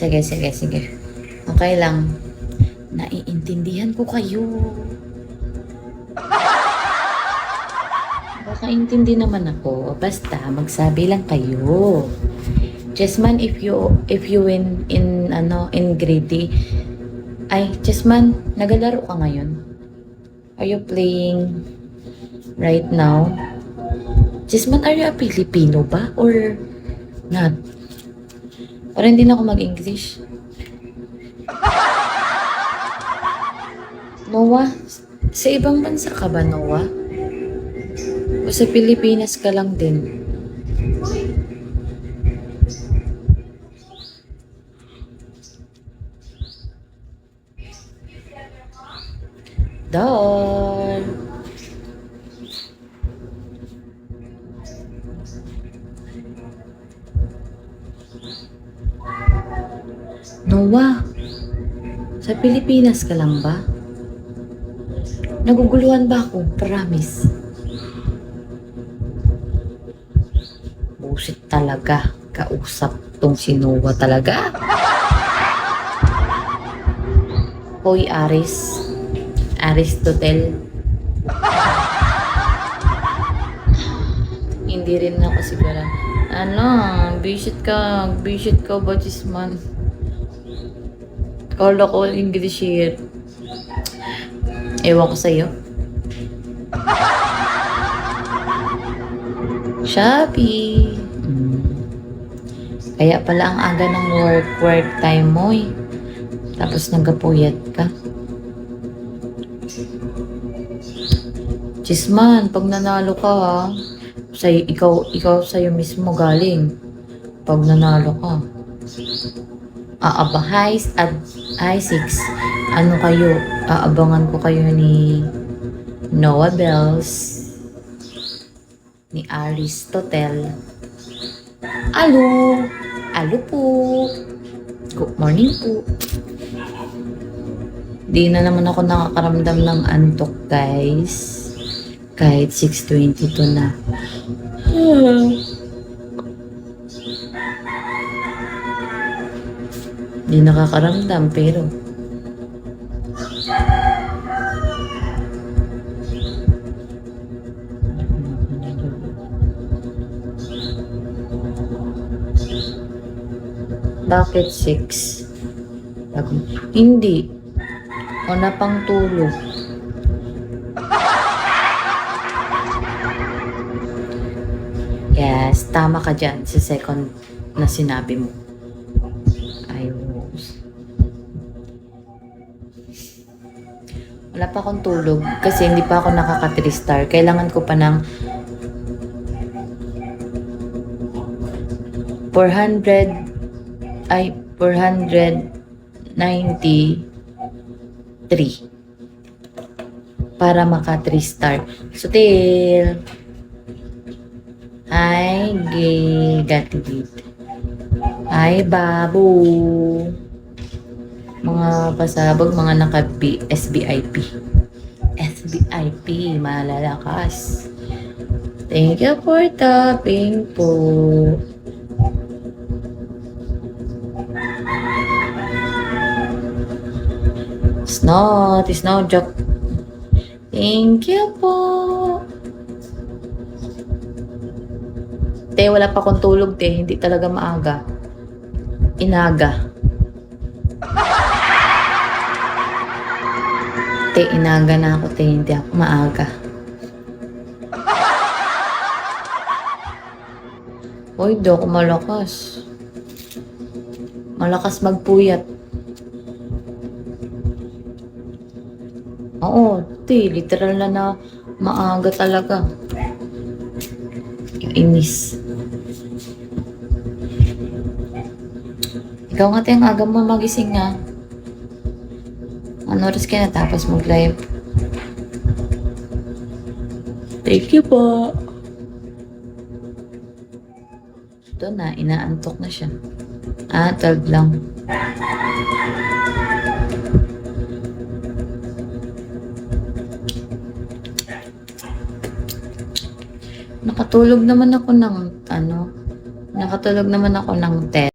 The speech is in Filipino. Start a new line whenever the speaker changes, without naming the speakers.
Sige, sige, sige. Okay lang. Naiintindihan ko kayo. Makaintindi naman ako. Basta, magsabi lang kayo. Chessman, if you win in grade D, ay, Chessman, nagalaro ka ngayon? Are you playing right now? Chessman, are you a Filipino ba? Or not? Parang hindi na ako mag-English. Noah, sa ibang bansa ka ba, Noah? O sa Pilipinas ka lang din? Dar. Noah, sa Pilipinas ka lang ba? Naguguluhan ba ako? Promise. Busit talaga. Kausap tong si Noah talaga. Hoy, Aristotle. Hindi rin ako siguro. Bisit ka ba, Chisman? Kala ko English here. Ewan ko sa'yo. Shopee. Kaya pala ang aga ng work time mo eh. Tapos nagkapuyat ka. Chisman, pag nanalo ka ha, ikaw sa'yo mismo galing. Pag nanalo ka. Hi 6. Ano kayo? Aabangan ko kayo ni Noah Bells, ni Aristotle. Alo po. Good morning po. Di na naman ako nakakaramdam ng antok, guys. Kahit 6:22 na. Di nakakaramdam, pero bakit 6? Hindi. Una pang tulog. Yes, tama ka dyan sa second na sinabi mo. Ayos. Wala pa akong tulog kasi hindi pa ako nakaka-3 star. Kailangan ko pa ng 493 para maka 3 star. Sutil. Hi, gay gatid. Hi, babu. Mga pasabog, mga SBIP. SBIP, malalakas. Thank you for tapping po. It's not joke. Thank you po. Te, wala pa akong tulog, te. Hindi talaga maaga. Inaga. Te, inaga na ako, te. Hindi ako maaga. Hoy, di ako malakas. Malakas magpuyat. Oo, te, literal na maaga talaga. Inis. Ikaw nga tayong aga mo magising nga. Ano oras ka natapos mag-live? Thank you po. Ito na, inaantok na siya. 12 lang. Nakatulog naman ako ng 10.